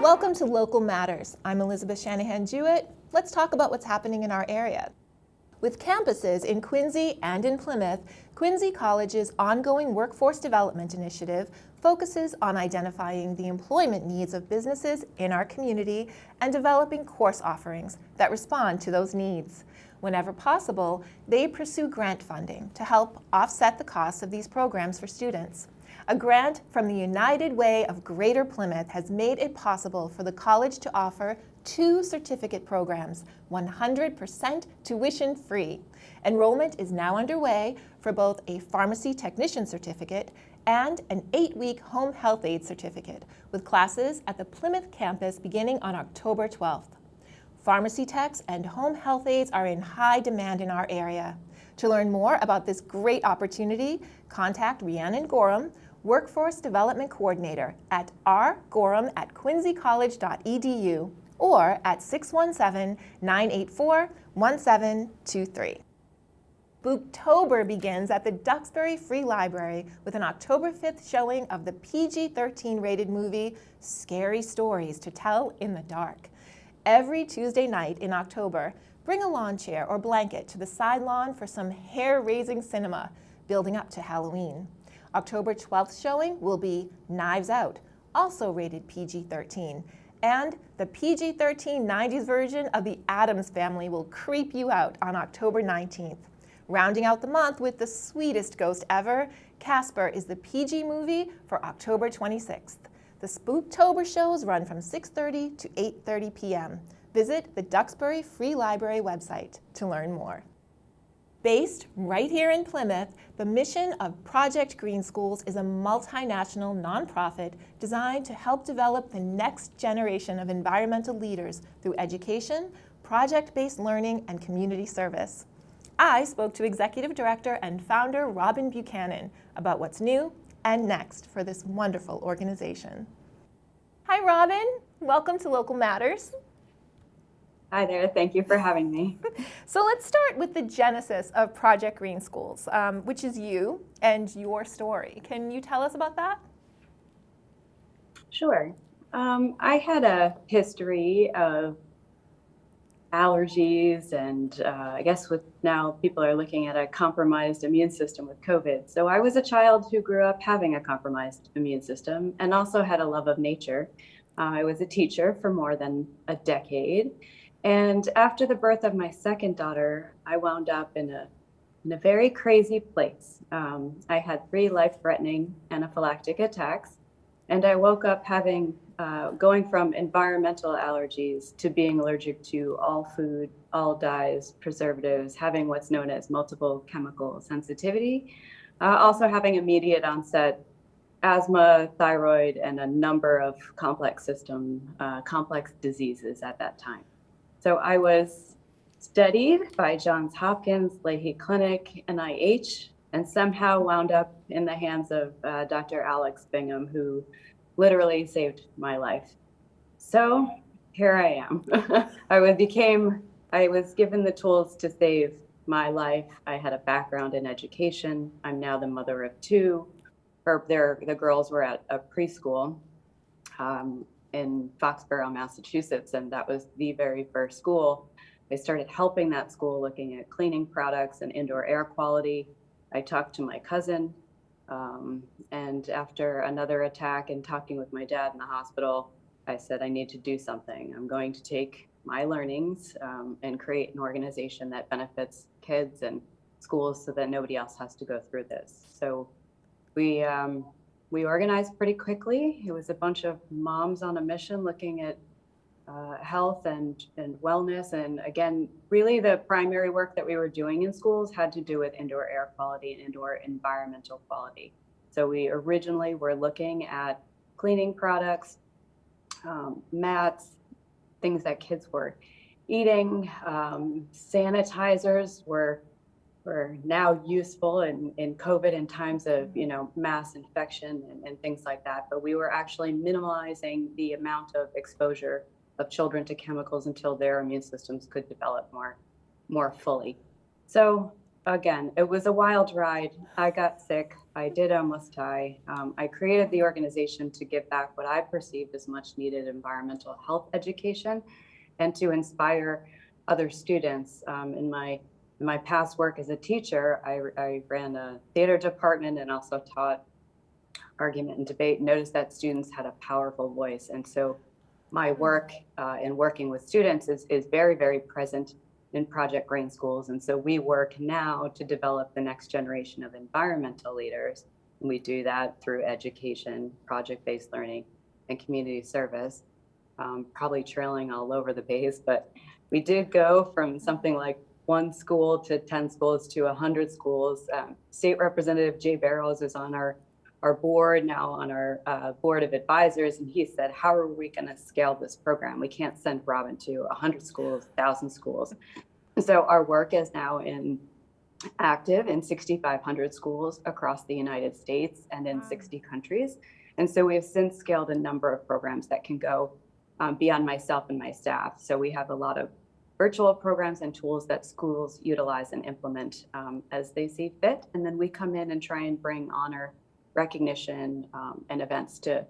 Welcome to Local Matters. I'm Elizabeth Shanahan-Jewett. Let's talk about what's happening in our area. With campuses in Quincy and in Plymouth, Quincy College's ongoing workforce development initiative focuses on identifying the employment needs of businesses in our community and developing course offerings that respond to those needs. Whenever possible, they pursue grant funding to help offset the costs of these programs for students. A grant from the United Way of Greater Plymouth has made it possible for the college to offer 2 certificate programs, 100% tuition-free. Enrollment is now underway for both a pharmacy technician certificate and an 8-week home health aide certificate, with classes at the Plymouth campus beginning on October 12th. Pharmacy techs and home health aides are in high demand in our area. To learn more about this great opportunity, contact Rhiannon Gorham, Workforce Development Coordinator at rgorham@quincycollege.edu or at 617-984-1723. Booktober begins at the Duxbury Free Library with an October 5th showing of the PG-13 rated movie Scary Stories to Tell in the Dark. Every Tuesday night in October, bring a lawn chair or blanket to the side lawn for some hair-raising cinema, building up to Halloween. October 12th showing will be Knives Out, also rated PG-13, and the PG-13 90s version of The Addams Family will creep you out on October 19th. Rounding out the month with the sweetest ghost ever, Casper is the PG movie for October 26th. The Spooktober shows run from 6:30 to 8:30 p.m. Visit the Duxbury Free Library website to learn more. Based right here in Plymouth, the mission of Project Green Schools is a multinational nonprofit designed to help develop the next generation of environmental leaders through education, project-based learning, and community service. I spoke to Executive Director and Founder Robin Buchanan about what's new and next for this wonderful organization. Hi, Robin. Welcome to Local Matters. Hi there, thank you for having me. So let's start with the genesis of Project Green Schools, which is you and your story. Can you tell us about that? Sure. I had a history of allergies and I guess with now people are looking at a compromised immune system with COVID. So I was a child who grew up having a compromised immune system and also had a love of nature. I was a teacher for more than a decade. And after the birth of my second daughter, I wound up in a very crazy place. I had 3 life-threatening anaphylactic attacks, and I woke up going from environmental allergies to being allergic to all food, all dyes, preservatives, having what's known as multiple chemical sensitivity, also having immediate onset asthma, thyroid, and a number of complex diseases at that time. So I was studied by Johns Hopkins, Leahy Clinic, NIH, and somehow wound up in the hands of Dr. Alex Bingham, who literally saved my life. So here I am. I was given the tools to save my life. I had a background in education. I'm now the mother of 2. The girls were at a preschool in Foxborough, Massachusetts, and that was the very first school. I started helping that school looking at cleaning products and indoor air quality. I talked to my cousin, and after another attack and talking with my dad in the hospital, I said, I need to do something. I'm going to take my learnings and create an organization that benefits kids and schools so that nobody else has to go through this. So we organized pretty quickly. It was a bunch of moms on a mission looking at health and wellness. And again, really the primary work that we were doing in schools had to do with indoor air quality and indoor environmental quality. So we originally were looking at cleaning products, mats, things that kids were eating, sanitizers were now useful in COVID in times of mass infection and things like that. But we were actually minimizing the amount of exposure of children to chemicals until their immune systems could develop more fully. So again, it was a wild ride. I got sick. I did almost die. I created the organization to give back what I perceived as much needed environmental health education and to inspire other students. In my past work as a teacher, I ran a theater department and also taught argument and debate. Noticed that students had a powerful voice. And so my work in working with students is very, very present in Project Green Schools. And so we work now to develop the next generation of environmental leaders. And we do that through education, project-based learning, and community service. Probably trailing all over the base, but we did go from something like 1 school to 10 schools to 100 schools. State Representative Jay Barrows is on our board now, on our board of advisors, and he said, how are we going to scale this program? We can't send Robin to 100 schools, 1,000 schools. So our work is now active in 6,500 schools across the United States and in 60 countries. And so we have since scaled a number of programs that can go beyond myself and my staff. So we have a lot of virtual programs and tools that schools utilize and implement as they see fit. And then we come in and try and bring honor, recognition, and events to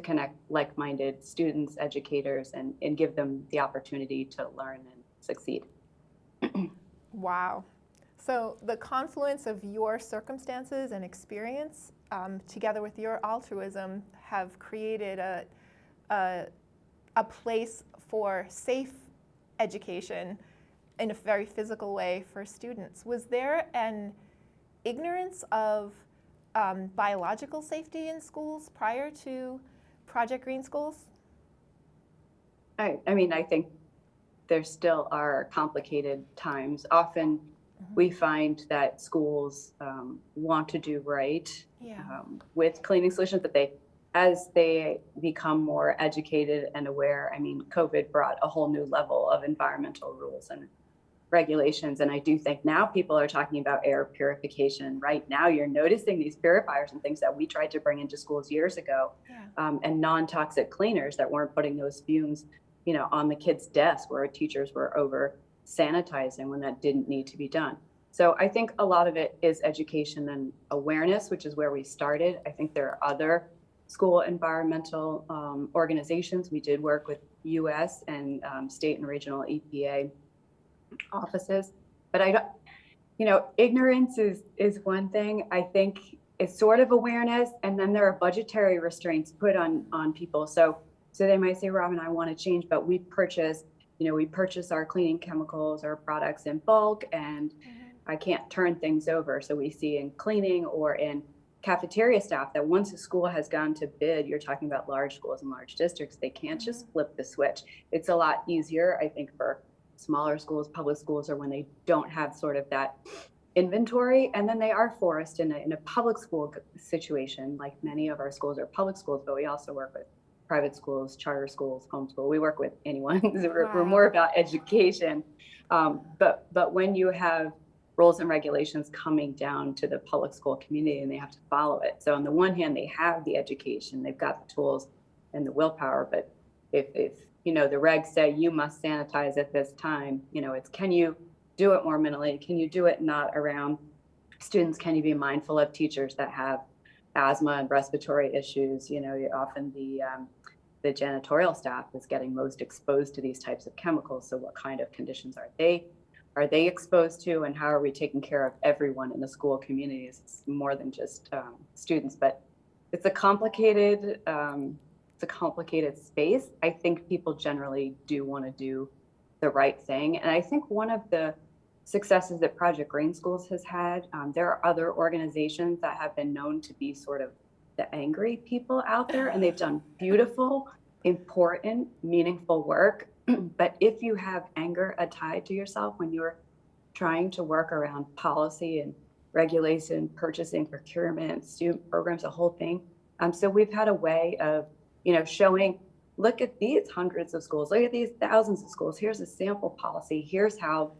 connect like-minded students, educators, and give them the opportunity to learn and succeed. Wow. So the confluence of your circumstances and experience together with your altruism have created a place for safe education in a very physical way for students. Was there an ignorance of biological safety in schools prior to Project Green Schools? I mean, I think there still are complicated times. Often we find that schools want to do right with cleaning solutions, but as they become more educated and aware, I mean, COVID brought a whole new level of environmental rules and regulations. And I do think now people are talking about air purification. Right now, you're noticing these purifiers and things that we tried to bring into schools years ago, and non-toxic cleaners that weren't putting those fumes, on the kids' desks where teachers were over sanitizing when that didn't need to be done. So I think a lot of it is education and awareness, which is where we started. I think there are other school environmental organizations. We did work with US and state and regional EPA offices, but ignorance is one thing. I think it's sort of awareness, and then there are budgetary restraints put on people. So they might say, Robin, I want to change, but we purchase our cleaning chemicals or products in bulk, and I can't turn things over. So we see in cleaning or in cafeteria staff that once a school has gone to bid, you're talking about large schools and large districts, they can't just flip the switch. It's a lot easier, I think, for smaller schools, public schools, or when they don't have sort of that inventory, and then they are forced in a public school situation. Like many of our schools are public schools, but we also work with private schools, charter schools, homeschool. We work with anyone. We're more about education. But when you have rules and regulations coming down to the public school community and they have to follow it. So on the one hand, they have the education, they've got the tools and the willpower, but if the regs say you must sanitize at this time, it's, can you do it more minimally? Can you do it not around students? Can you be mindful of teachers that have asthma and respiratory issues? Often the janitorial staff is getting most exposed to these types of chemicals. So what kind of conditions are they exposed to, and how are we taking care of everyone in the school communities? It's more than just students, but it's a complicated space. I think people generally do want to do the right thing. And I think one of the successes that Project Green Schools has had, there are other organizations that have been known to be sort of the angry people out there, and they've done beautiful, important, meaningful work. But if you have anger tied to yourself when you're trying to work around policy and regulation, purchasing, procurement, student programs, the whole thing. So we've had a way of, showing, look at these hundreds of schools, look at these thousands of schools. Here's a sample policy. Here's how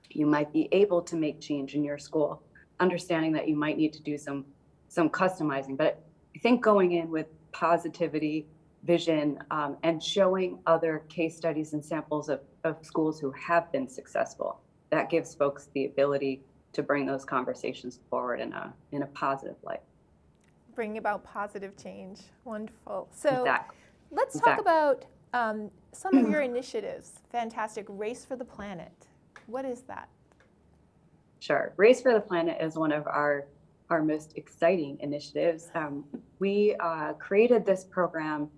you might be able to make change in your school, understanding that you might need to do some customizing. But I think going in with positivity, vision, and showing other case studies and samples of schools who have been successful, that gives folks the ability to bring those conversations forward in a positive light. Bring about positive change. Wonderful. So Exactly. let's talk about some of your initiatives. Fantastic. Race for the Planet. What is that? Sure. Race for the Planet is one of our most exciting initiatives. We created this program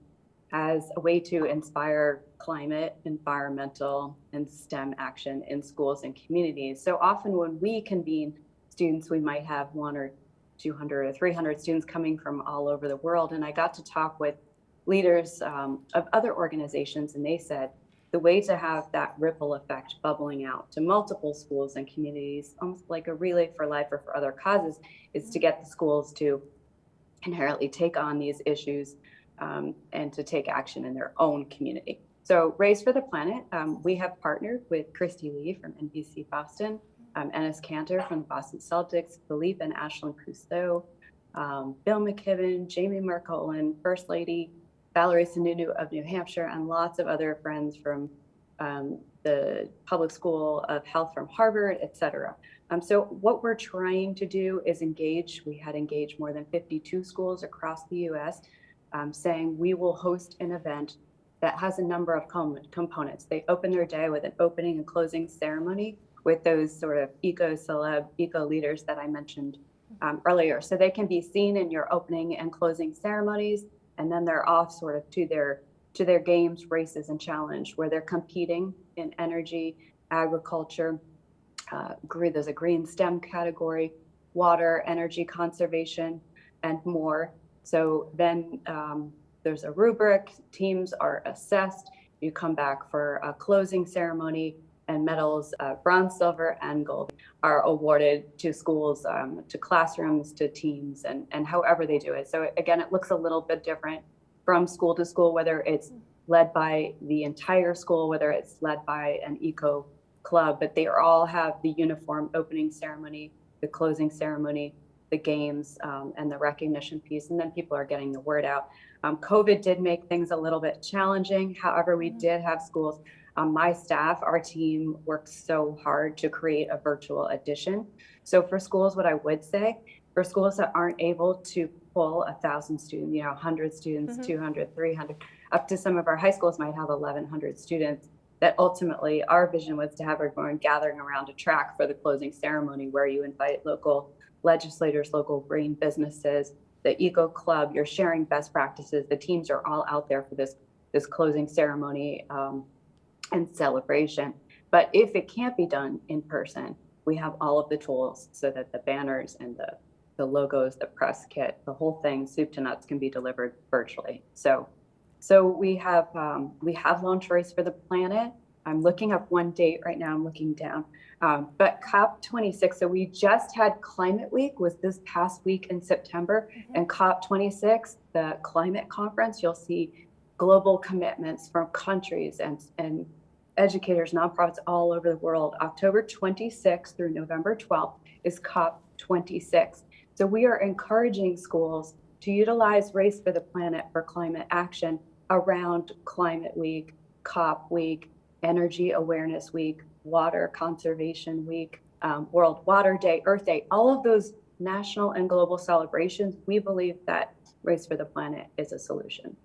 as a way to inspire climate, environmental, and STEM action in schools and communities. So often when we convene students, we might have 100 or 200 or 300 students coming from all over the world. And I got to talk with leaders of other organizations, and they said the way to have that ripple effect bubbling out to multiple schools and communities, almost like a relay for life or for other causes, is to get the schools to inherently take on these issues and to take action in their own community. So Race for the Planet, we have partnered with Christy Lee from NBC Boston, Ennis Cantor from the Boston Celtics, Philippe and Ashlyn Cousteau, Bill McKibben, Jamie Mercolin, First Lady Valerie Sununu of New Hampshire, and lots of other friends from the Public School of Health from Harvard, et cetera. So what we're trying to do is engage. We had engaged more than 52 schools across the US, saying we will host an event that has a number of components. They open their day with an opening and closing ceremony with those sort of eco-celeb, eco-leaders that I mentioned earlier. So they can be seen in your opening and closing ceremonies, and then they're off sort of to their games, races, and challenge, where they're competing in energy, agriculture, there's a green STEM category, water, energy conservation, and more. So then there's a rubric, teams are assessed, you come back for a closing ceremony, and medals, bronze, silver, and gold, are awarded to schools, to classrooms, to teams, and however they do it. So again, it looks a little bit different from school to school, whether it's led by the entire school, whether it's led by an eco club, but they all have the uniform opening ceremony, the closing ceremony, the games, and the recognition piece, and then people are getting the word out. COVID did make things a little bit challenging. However, we did have schools. My staff, our team worked so hard to create a virtual edition. So for schools, what I would say, for schools that aren't able to pull 1,000 students, 100 students, 200, 300, up to some of our high schools might have 1,100 students, that ultimately our vision was to have everyone gathering around a track for the closing ceremony, where you invite local legislators, local green businesses, the eco club, you're sharing best practices. The teams are all out there for this closing ceremony and celebration. But if it can't be done in person, we have all of the tools so that the banners and the logos, the press kit, the whole thing, soup to nuts, can be delivered virtually. So we have launched Race for the Planet. I'm looking up one date right now. I'm looking down. But COP26, so we just had Climate Week, was this past week in September, and COP26, the climate conference, you'll see global commitments from countries and educators, nonprofits all over the world. October 26th through November 12th is COP26. So we are encouraging schools to utilize Race for the Planet for climate action around Climate Week, COP Week, Energy Awareness Week, Water Conservation Week, World Water Day, Earth Day, all of those national and global celebrations. We believe that Race for the Planet is a solution.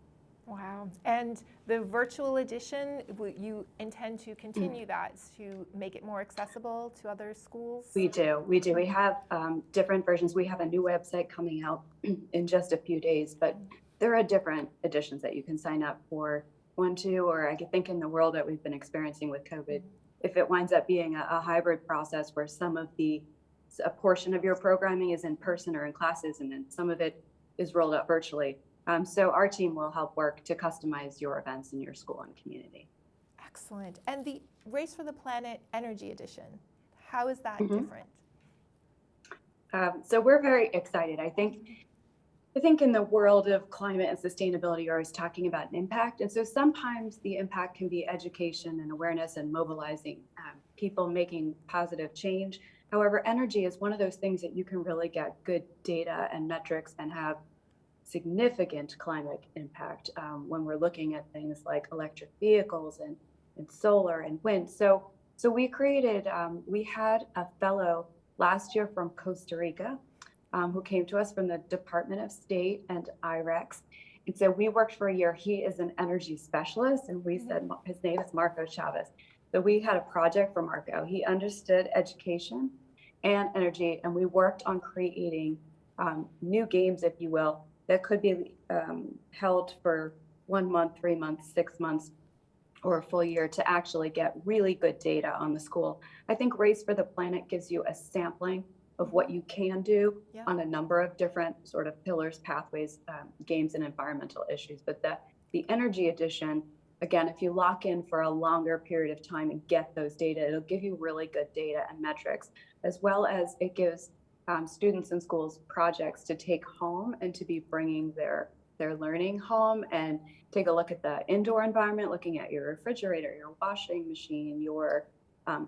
Wow. And the virtual edition, you intend to continue that to make it more accessible to other schools? We do. We have different versions. We have a new website coming out in just a few days, but there are different editions that you can sign up for. One, two, or I think in the world that we've been experiencing with COVID, if it winds up being a hybrid process where a portion of your programming is in person or in classes, and then some of it is rolled out virtually. So our team will help work to customize your events in your school and community. Excellent. And the Race for the Planet Energy Edition, how is that different? So we're very excited. I think in the world of climate and sustainability, you're always talking about an impact. And so sometimes the impact can be education and awareness and mobilizing people, making positive change. However, energy is one of those things that you can really get good data and metrics and have significant climate impact when we're looking at things like electric vehicles and solar and wind. So we created, we had a fellow last year from Costa Rica, who came to us from the Department of State and IREX. And so we worked for a year. He is an energy specialist, and we said his name is Marco Chavez. So we had a project for Marco. He understood education and energy, and we worked on creating new games, if you will, that could be held for 1 month, 3 months, 6 months, or a full year to actually get really good data on the school. I think Race for the Planet gives you a sampling of what you can do on a number of different sort of pillars, pathways, games, and environmental issues. But the energy edition, again, if you lock in for a longer period of time and get those data, it'll give you really good data and metrics, as well as it gives students in schools projects to take home and to be bringing their learning home, and take a look at the indoor environment, looking at your refrigerator, your washing machine, your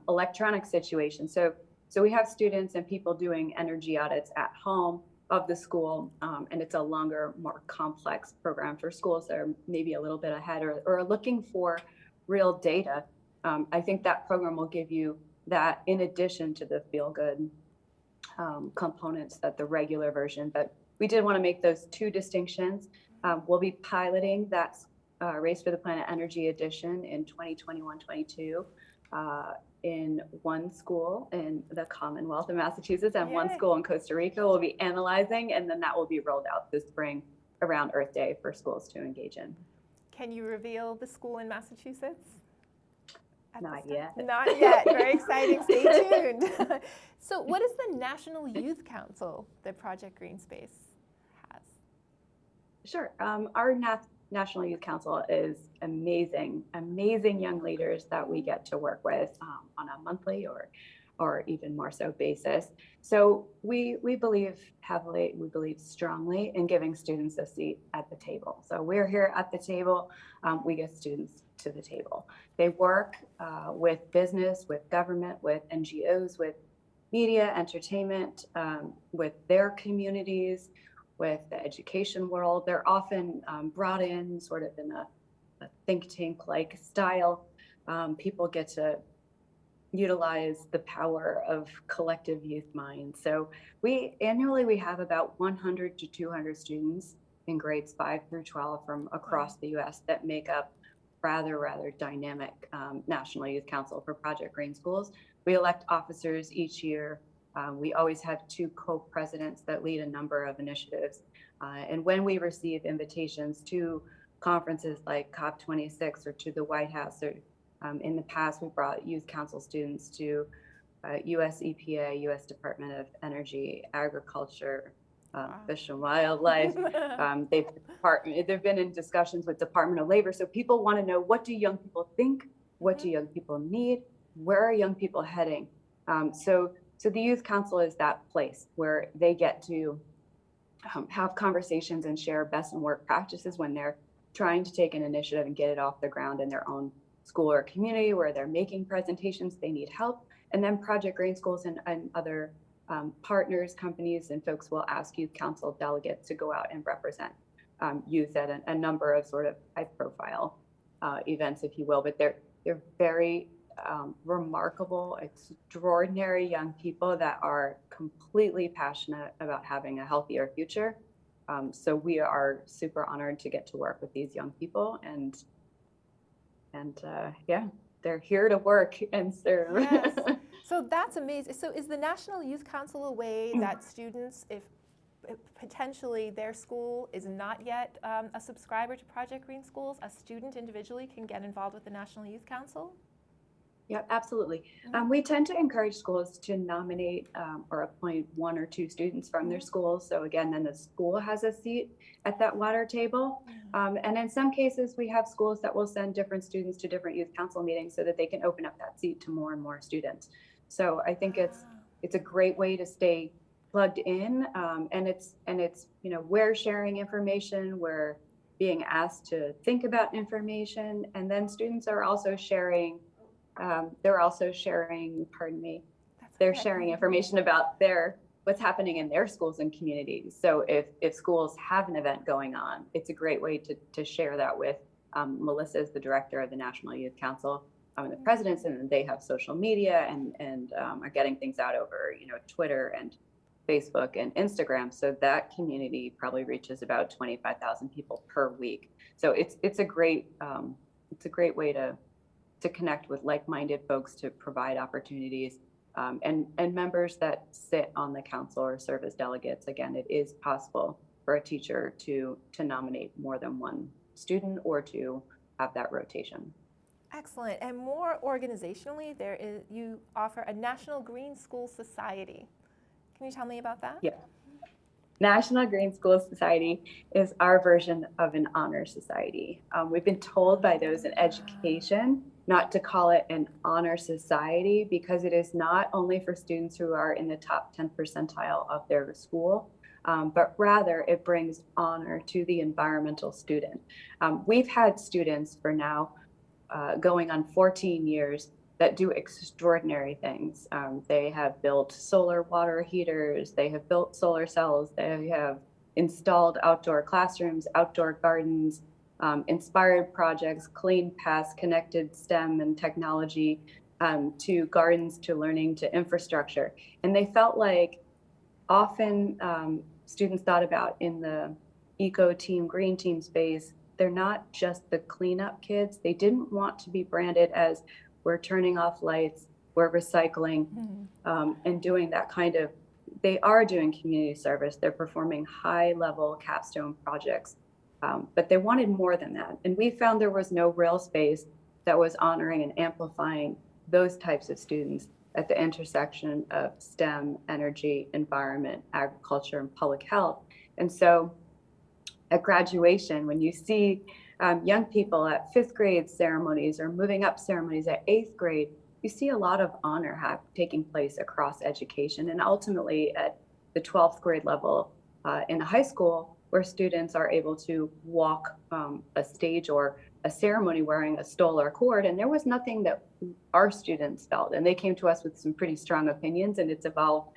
electronic situation. So we have students and people doing energy audits at home of the school, and it's a longer, more complex program for schools that are maybe a little bit ahead or are looking for real data. I think that program will give you that in addition to the feel-good components that the regular version, but we did want to make those two distinctions. We'll be piloting that Race for the Planet Energy Edition in 2021-22 in one school in the Commonwealth of Massachusetts and one school in Costa Rica. We'll be analyzing, and then that will be rolled out this spring around Earth Day for schools to engage in. Can you reveal the school in Massachusetts? Not yet. Not yet. Very exciting. Stay tuned. So what is the National Youth Council that Project Green Space has? Sure. Our National Youth Council is amazing young leaders that we get to work with on a monthly or even more so basis. So we believe heavily, we believe strongly in giving students a seat at the table. So we're here at the table, we get students to the table. They work with business, with government, with NGOs, with media, entertainment, with their communities, with the education world. They're often brought in sort of in a think tank-like style. People get to utilize the power of collective youth minds. So annually we have about 100 to 200 students in grades 5 through 12 from across the US that make up rather dynamic National Youth Council for Project Green Schools. We elect officers each year. We always have 2 co-presidents that lead a number of initiatives. And when we receive invitations to conferences like COP26 or to the White House, or in the past, we brought youth council students to US EPA, US Department of Energy, Agriculture, Fish and Wildlife. They've been in discussions with Department of Labor. So people want to know, what do young people think? What do young people need? Where are young people heading? So the Youth Council is that place where they get to have conversations and share best and work practices when they're trying to take an initiative and get it off the ground in their own school or community where they're making presentations, they need help. And then Project Green Schools and other partners, companies, and folks will ask Youth Council delegates to go out and represent youth at a number of sort of high profile events, if you will, but they're very remarkable, extraordinary young people that are completely passionate about having a healthier future. So we are super honored to get to work with these young people, and they're here to work and serve. Yes. So that's amazing. So is the National Youth Council a way that students, if potentially their school is not yet a subscriber to Project Green Schools, a student individually can get involved with the National Youth Council? Yeah, absolutely. We tend to encourage schools to nominate or appoint 1 or 2 students from their schools. So again, then the school has a seat at that water table. And in some cases, we have schools that will send different students to different youth council meetings so that they can open up that seat to more and more students. So I think it's a great way to stay plugged in, and it's we're sharing information, we're being asked to think about information, and then students are also sharing. They're sharing information about what's happening in their schools and communities. So if schools have an event going on, it's a great way to share that with Melissa is the director of the National Youth Council. the presidents, and they have social media and are getting things out over, Twitter and Facebook and Instagram. So that community probably reaches about 25,000 people per week. So it's a great way to connect with like-minded folks, to provide opportunities, and members that sit on the council or serve as delegates. Again, it is possible for a teacher to nominate more than one student or to have that rotation. Excellent. And more organizationally, you offer a National Green School Society. Can you tell me about that? Yeah. National Green School Society is our version of an honor society. We've been told by those in education not to call it an honor society, because it is not only for students who are in the top 10 percentile of their school, but rather it brings honor to the environmental student. We've had students for now going on 14 years that do extraordinary things. They have built solar water heaters, they have built solar cells, they have installed outdoor classrooms, outdoor gardens, inspired projects, clean paths, connected STEM and technology to gardens, to learning, to infrastructure. And they felt like often students thought about in the eco team, green team space, they're not just the cleanup kids. They didn't want to be branded as we're turning off lights, we're recycling, and doing that kind of, they are doing community service. They're performing high level capstone projects, but they wanted more than that. And we found there was no real space that was honoring and amplifying those types of students at the intersection of STEM, energy, environment, agriculture, and public health. And so at graduation, when you see young people at 5th grade ceremonies or moving up ceremonies at 8th grade, you see a lot of honor taking place across education, and ultimately at the 12th grade level in high school, where students are able to walk a stage or a ceremony wearing a stole or cord. And there was nothing that our students felt, and they came to us with some pretty strong opinions, and it's evolved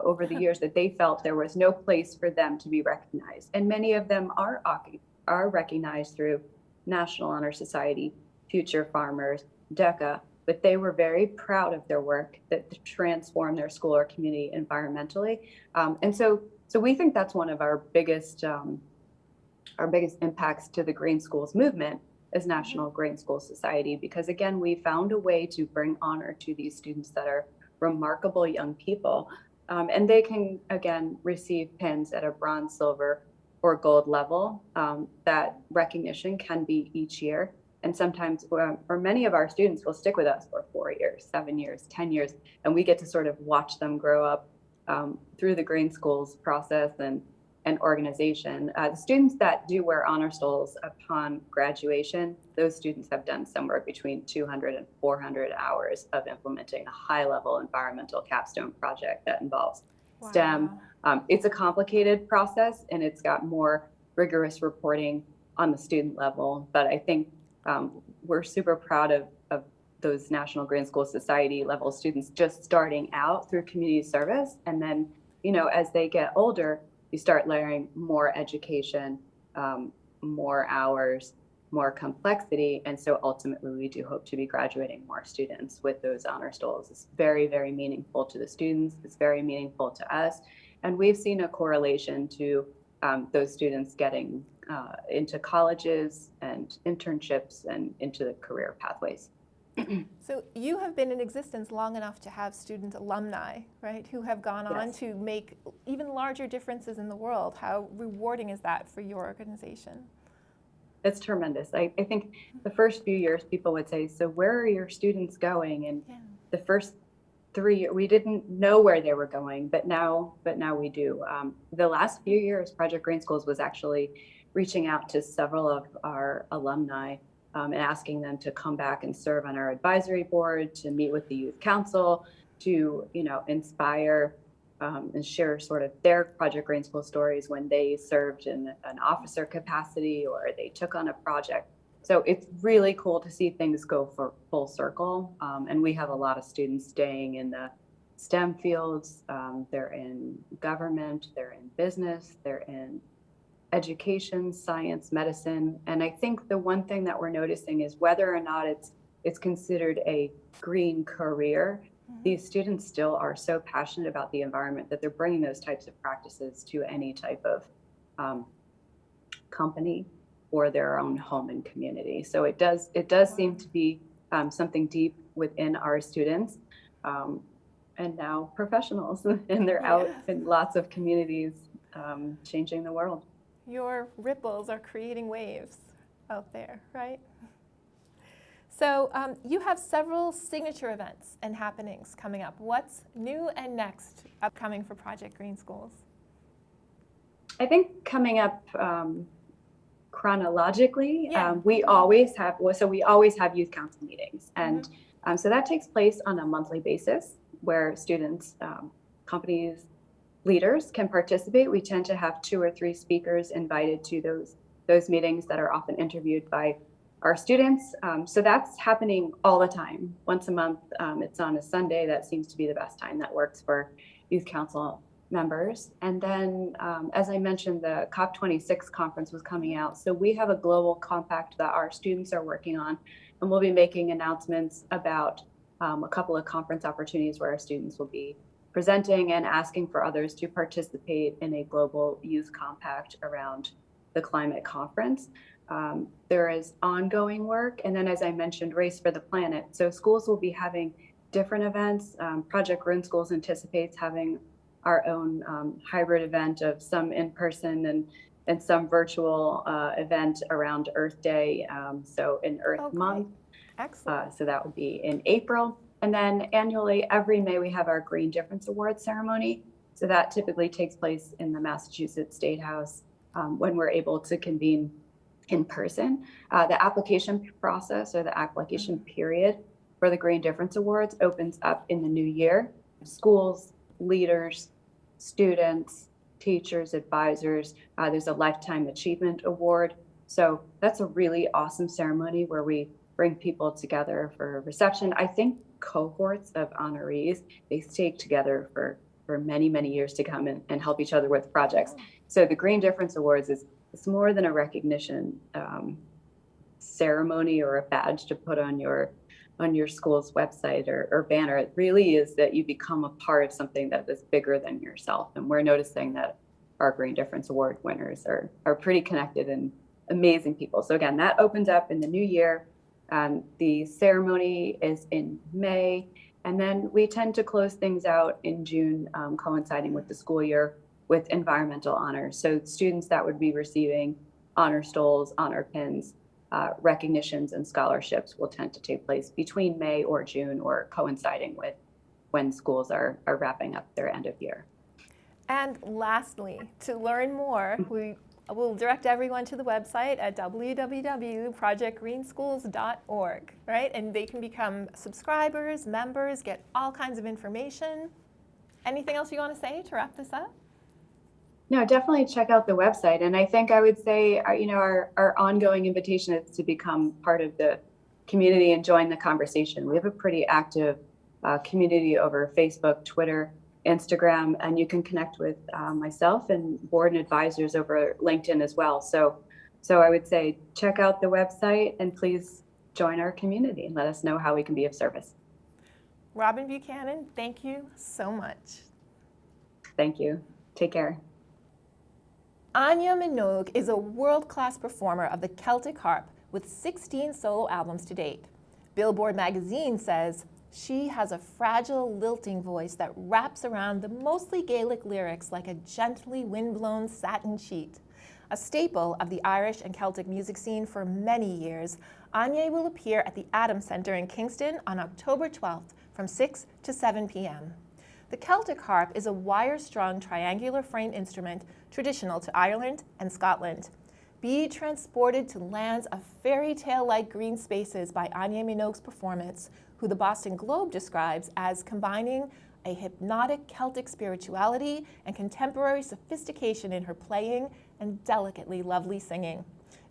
over the years that they felt there was no place for them to be recognized. And many of them are recognized through National Honor Society, Future Farmers, DECA, but they were very proud of their work that transformed their school or community environmentally. And so we think that's one of our biggest impacts to the Green Schools movement is National Green School Society, because again, we found a way to bring honor to these students that are remarkable young people. And they can, again, receive pins at a bronze, silver, or gold level. That recognition can be each year. And sometimes, or many of our students will stick with us for 4 years, 7 years, 10 years, and we get to sort of watch them grow up through the Green Schools process and organization. The students that do wear honor stoles upon graduation, those students have done somewhere between 200 and 400 hours of implementing a high-level environmental capstone project that involves STEM. It's a complicated process, and it's got more rigorous reporting on the student level, but I think we're super proud of those National Green School Society level students just starting out through community service. And then, as they get older, you start layering more education, more hours, more complexity. And so ultimately, we do hope to be graduating more students with those honor stoles. It's very, very meaningful to the students. It's very meaningful to us. And we've seen a correlation to those students getting into colleges and internships and into the career pathways. So you have been in existence long enough to have student alumni, right, who have gone on to make even larger differences in the world. How rewarding is that for your organization? It's tremendous. I think the first few years people would say, so where are your students going? And the first 3 years, we didn't know where they were going, but now we do. The last few years, Project Green Schools was actually reaching out to several of our alumni and asking them to come back and serve on our advisory board, to meet with the youth council, to inspire and share sort of their Project Green School stories when they served in an officer capacity or they took on a project. So it's really cool to see things go for full circle. And we have a lot of students staying in the STEM fields. They're in government, they're in business, they're in education, science, medicine. And I think the one thing that we're noticing is whether or not it's it's considered a green career, these students still are so passionate about the environment that they're bringing those types of practices to any type of company or their own home and community. So it does seem to be something deep within our students, and now professionals, and they're out in lots of communities changing the world. Your ripples are creating waves out there, right? So you have several signature events and happenings coming up. What's new and next upcoming for Project Green Schools? I think coming up chronologically, we always have youth council meetings, and so that takes place on a monthly basis where students, companies, leaders can participate. We tend to have 2 or 3 speakers invited to those meetings that are often interviewed by our students. So that's happening all the time. Once a month, it's on a Sunday. That seems to be the best time that works for youth council members. And then, as I mentioned, the COP26 conference was coming out. So we have a global compact that our students are working on, and we'll be making announcements about a couple of conference opportunities where our students will be presenting and asking for others to participate in a global youth compact around the climate conference. There is ongoing work, and then, as I mentioned, Race for the Planet. So schools will be having different events. Project Green Schools anticipates having our own hybrid event of some in-person and some virtual event around Earth Day, so in Earth Month. Excellent. So that would be in April. And then annually, every May, we have our Green Difference Awards ceremony. So that typically takes place in the Massachusetts State House when we're able to convene in person. The application process, or the application period for the Green Difference Awards, opens up in the new year. Schools, leaders, students, teachers, advisors, there's a Lifetime Achievement Award. So that's a really awesome ceremony where we bring people together for reception. I think cohorts of honorees, they stay together for many, many years to come and help each other with projects. So the Green Difference Awards it's more than a recognition ceremony or a badge to put on your school's website or banner. It really is that you become a part of something that is bigger than yourself. And we're noticing that our Green Difference Award winners are pretty connected and amazing people. So again, that opens up in the new year. The ceremony is in May, and then we tend to close things out in June, coinciding with the school year, with environmental honors. So students that would be receiving honor stoles, honor pins, recognitions, and scholarships will tend to take place between May or June, or coinciding with when schools are wrapping up their end of year. And lastly, to learn more, we'll direct everyone to the website at www.projectgreenschools.org, right? And they can become subscribers, members, get all kinds of information. Anything else you want to say to wrap this up? No, definitely check out the website. And I think I would say, our ongoing invitation is to become part of the community and join the conversation. We have a pretty active community over Facebook, Twitter, Instagram, and you can connect with myself and board and advisors over LinkedIn as well. So I would say check out the website and please join our community and let us know how we can be of service. Robin Buchanan, thank you so much. Thank you. Take care. Anya Minogue is a world-class performer of the Celtic harp with 16 solo albums to date. Billboard magazine says she has a fragile, lilting voice that wraps around the mostly Gaelic lyrics like a gently windblown satin sheet. A staple of the Irish and Celtic music scene for many years, Anya will appear at the Adams Center in Kingston on October 12th from 6 to 7 p.m. The Celtic harp is a wire-strung triangular frame instrument traditional to Ireland and Scotland. Be transported to lands of fairy tale-like green spaces by Anya Minogue's performance, who the Boston Globe describes as combining a hypnotic Celtic spirituality and contemporary sophistication in her playing and delicately lovely singing.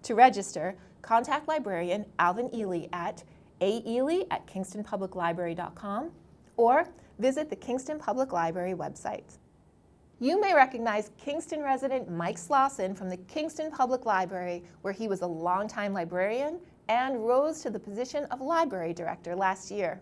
To register, contact librarian Alvin Ely at aely@kingstonpubliclibrary.com or visit the Kingston Public Library website. You may recognize Kingston resident Mike Slawson from the Kingston Public Library, where he was a longtime librarian and rose to the position of library director last year.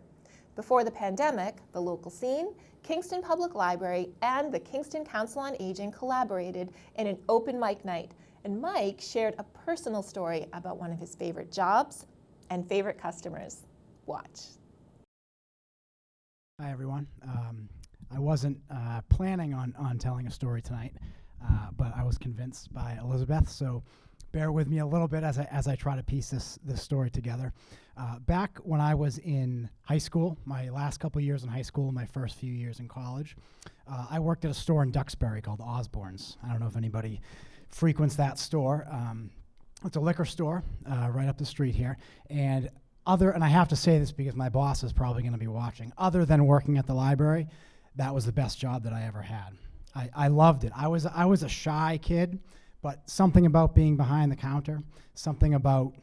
Before the pandemic, the local scene, Kingston Public Library, and the Kingston Council on Aging collaborated in an open mic night, and Mike shared a personal story about one of his favorite jobs and favorite customers. Watch. Hi, everyone. I wasn't planning on telling a story tonight, but I was convinced by Elizabeth, so bear with me a little bit as I try to piece this story together. Back when I was in high school, my last couple years in high school, my first few years in college, I worked at a store in Duxbury called Osborne's. I don't know if anybody frequents that store. It's a liquor store right up the street here, and I have to say this because my boss is probably going to be watching, other than working at the library, that was the best job that I ever had. I loved it. I was a shy kid, but something about being behind the counter, something about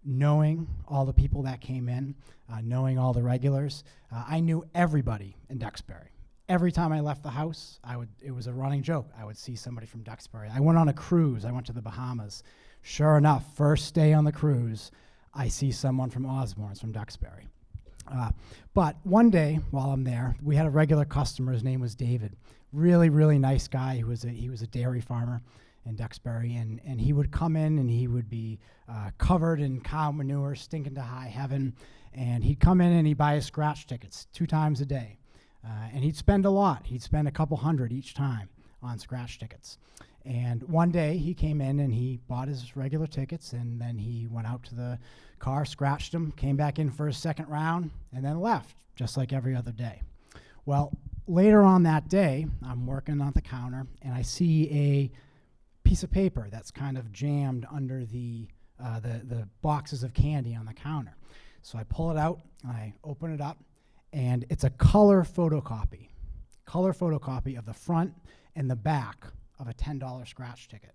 knowing all the people that came in, knowing all the regulars. I knew everybody in Duxbury. Every time I left the house, it was a running joke. I would see somebody from Duxbury. I went on a cruise. I went to the Bahamas. Sure enough, first day on the cruise, I see someone from Osborne's from Duxbury. But one day while I'm there, we had a regular customer. His name was David. Really, really nice guy. He was a dairy farmer in Duxbury, and he would come in and he would be covered in cow manure, stinking to high heaven, and he'd come in and he'd buy his scratch tickets 2 times a day, and he'd spend a lot. He'd spend a couple hundred each time on scratch tickets. And one day he came in and he bought his regular tickets, and then he went out to the car, scratched them, came back in for his second round, and then left, just like every other day. Well, later on that day, I'm working on the counter, and I see a piece of paper that's kind of jammed under the boxes of candy on the counter. So I pull it out, I open it up, and it's a color photocopy of the front and the back of a $10 scratch ticket.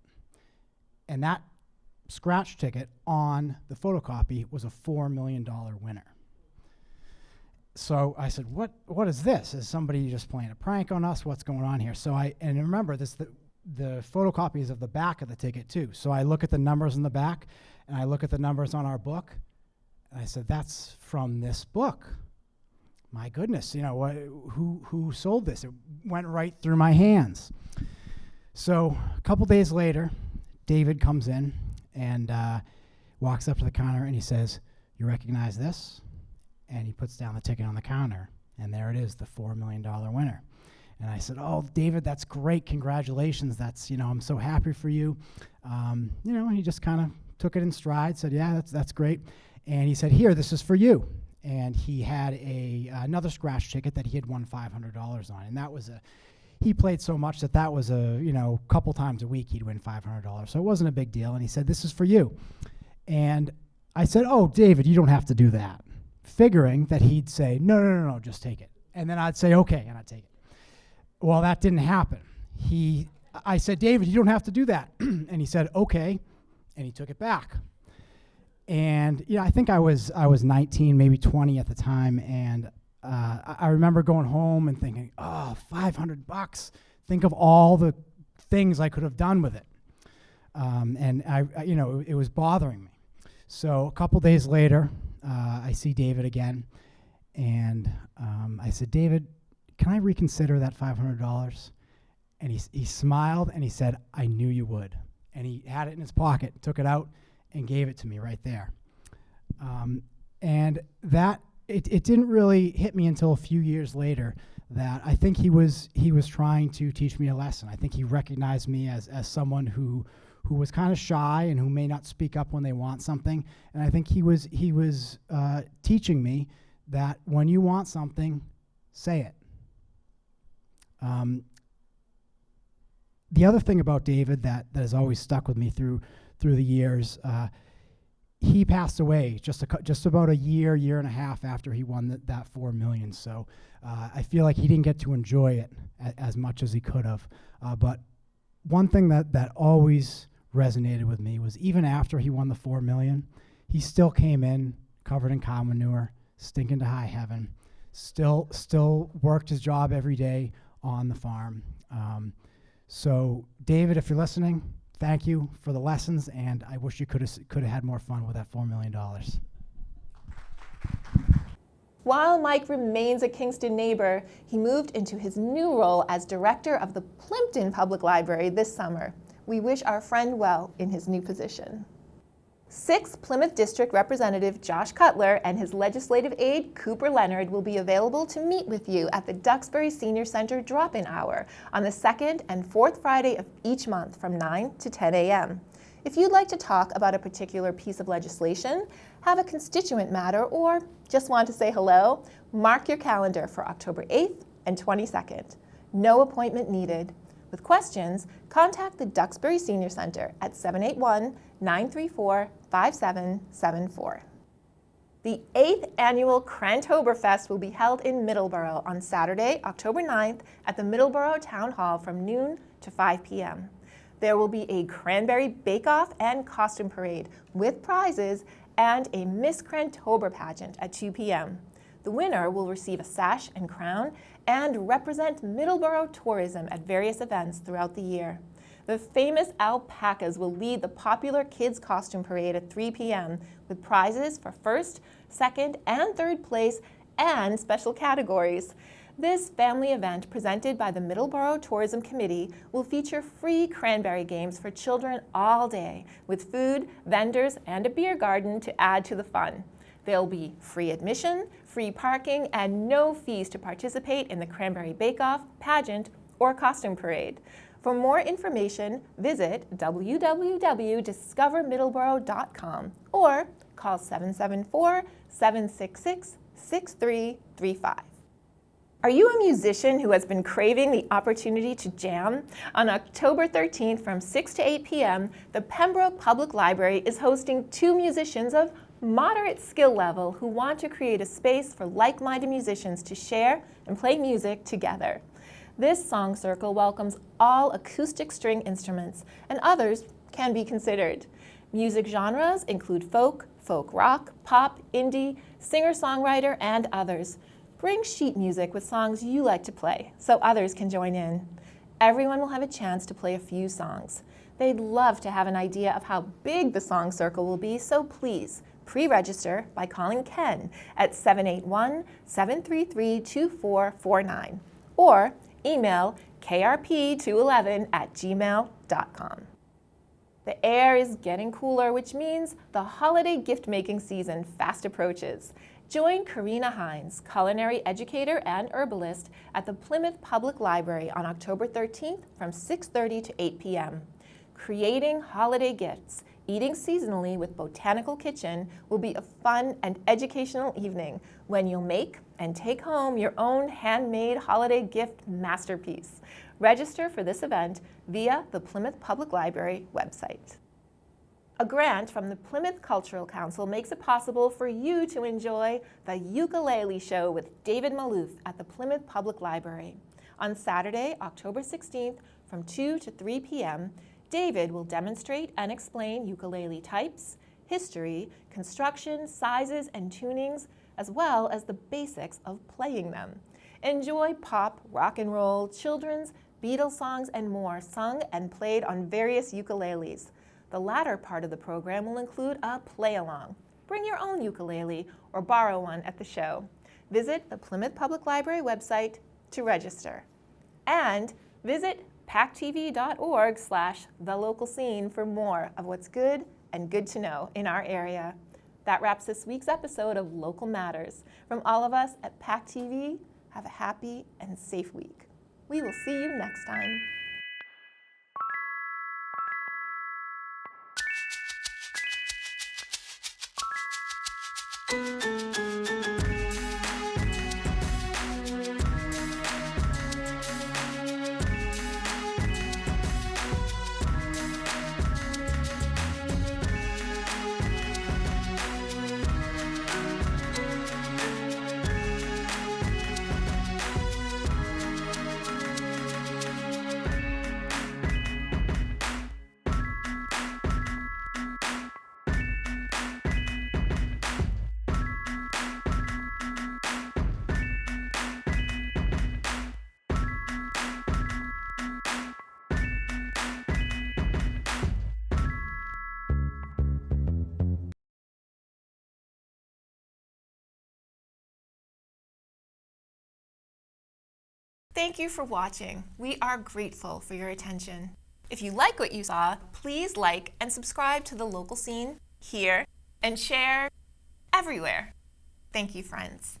And that scratch ticket on the photocopy was a $4 million winner. So I said, what is this? Is somebody just playing a prank on us? What's going on here? And remember, the photocopy is of the back of the ticket too. So I look at the numbers in the back, and I look at the numbers on our book, and I said, that's from this book. My goodness, who sold this? It went right through my hands. So a couple days later, David comes in and walks up to the counter, and he says, "You recognize this?" And he puts down the ticket on the counter, and there it is, the $4 million winner. And I said, "Oh, David, that's great. Congratulations. That's, I'm so happy for you." And he just kind of took it in stride, said, "Yeah, that's great." And he said, "Here, this is for you." And he had another scratch ticket that he had won $500 on. And that was he played so much that was a couple times a week he'd win $500. So it wasn't a big deal. And he said, "This is for you." And I said, "Oh, David, you don't have to do that." Figuring that he'd say, no, just take it. And then I'd say, "Okay," and I'd take it. Well, that didn't happen. I said, "David, you don't have to do that." And he said, "Okay," and he took it back. And I think I was 19, maybe 20 at the time, and I remember going home and thinking, "Oh, $500! Think of all the things I could have done with it." And it was bothering me. So a couple days later, I see David again, and I said, "David, can I reconsider that $500? And he smiled and he said, "I knew you would." And he had it in his pocket, took it out, and gave it to me right there. And that it didn't really hit me until a few years later that I think he was trying to teach me a lesson. I think he recognized me as someone who was kind of shy and who may not speak up when they want something. And I think he was teaching me that when you want something, say it. The other thing about David that has always stuck with me through the years, he passed away just about a year and a half after he won that $4 million. So I feel like he didn't get to enjoy it as much as he could have. But one thing that always resonated with me was even after he won the $4 million, he still came in covered in cow manure, stinking to high heaven, still worked his job every day on the farm. So David, if you're listening, thank you for the lessons, and I wish you could have had more fun with that $4 million. While Mike remains a Kingston neighbor, he moved into his new role as director of the Plimpton Public Library this summer. We wish our friend well in his new position. 6th Plymouth District Representative Josh Cutler and his legislative aide Cooper Leonard will be available to meet with you at the Duxbury Senior Center drop-in hour on the 2nd and 4th Friday of each month from 9 to 10 a.m. If you'd like to talk about a particular piece of legislation, have a constituent matter, or just want to say hello, mark your calendar for October 8th and 22nd. No appointment needed. With questions, contact the Duxbury Senior Center at 781-934-5774. The 8th annual Krantobra Fest will be held in Middleborough on Saturday, October 9th at the Middleborough Town Hall from noon to 5 p.m. There will be a cranberry bake-off and costume parade with prizes and a Miss Krantobra pageant at 2 p.m. The winner will receive a sash and crown and represent Middleborough tourism at various events throughout the year. The famous alpacas will lead the popular kids' costume parade at 3 p.m. with prizes for first, second, and third place and special categories. This family event presented by the Middleborough Tourism Committee will feature free cranberry games for children all day with food, vendors, and a beer garden to add to the fun. There'll be free admission, free parking, and no fees to participate in the Cranberry Bake-Off, pageant, or costume parade. For more information, visit www.discovermiddleborough.com or call 774-766-6335. Are you a musician who has been craving the opportunity to jam? On October 13th from 6 to 8 p.m., the Pembroke Public Library is hosting 2 musicians of moderate skill level who want to create a space for like-minded musicians to share and play music together. This song circle welcomes all acoustic string instruments, and others can be considered. Music genres include folk, folk rock, pop, indie, singer-songwriter, and others. Bring sheet music with songs you like to play so others can join in. Everyone will have a chance to play a few songs. They'd love to have an idea of how big the song circle will be, so please pre-register by calling Ken at 781-733-2449 or email krp211@gmail.com. The air is getting cooler, which means the holiday gift-making season fast approaches. Join Karina Hines, culinary educator and herbalist at the Plymouth Public Library on October 13th from 6:30 to 8 p.m. Creating holiday gifts, eating seasonally with Botanical Kitchen will be a fun and educational evening when you'll make and take home your own handmade holiday gift masterpiece. Register for this event via the Plymouth Public Library website. A grant from the Plymouth Cultural Council makes it possible for you to enjoy the Ukulele Show with David Maloof at the Plymouth Public Library. On Saturday, October 16th from 2 to 3 p.m., David will demonstrate and explain ukulele types, history, construction, sizes, and tunings, as well as the basics of playing them. Enjoy pop, rock and roll, children's, Beatles songs, and more sung and played on various ukuleles. The latter part of the program will include a play-along. Bring your own ukulele or borrow one at the show. Visit the Plymouth Public Library website to register. And visit pactv.org/thelocalscene for more of what's good and good to know in our area. That wraps this week's episode of Local Matters. From all of us at PACTV, have a happy and safe week. We will see you next time. Thank you for watching. We are grateful for your attention. If you like what you saw, please like and subscribe to The Local Scene here and share everywhere. Thank you, friends.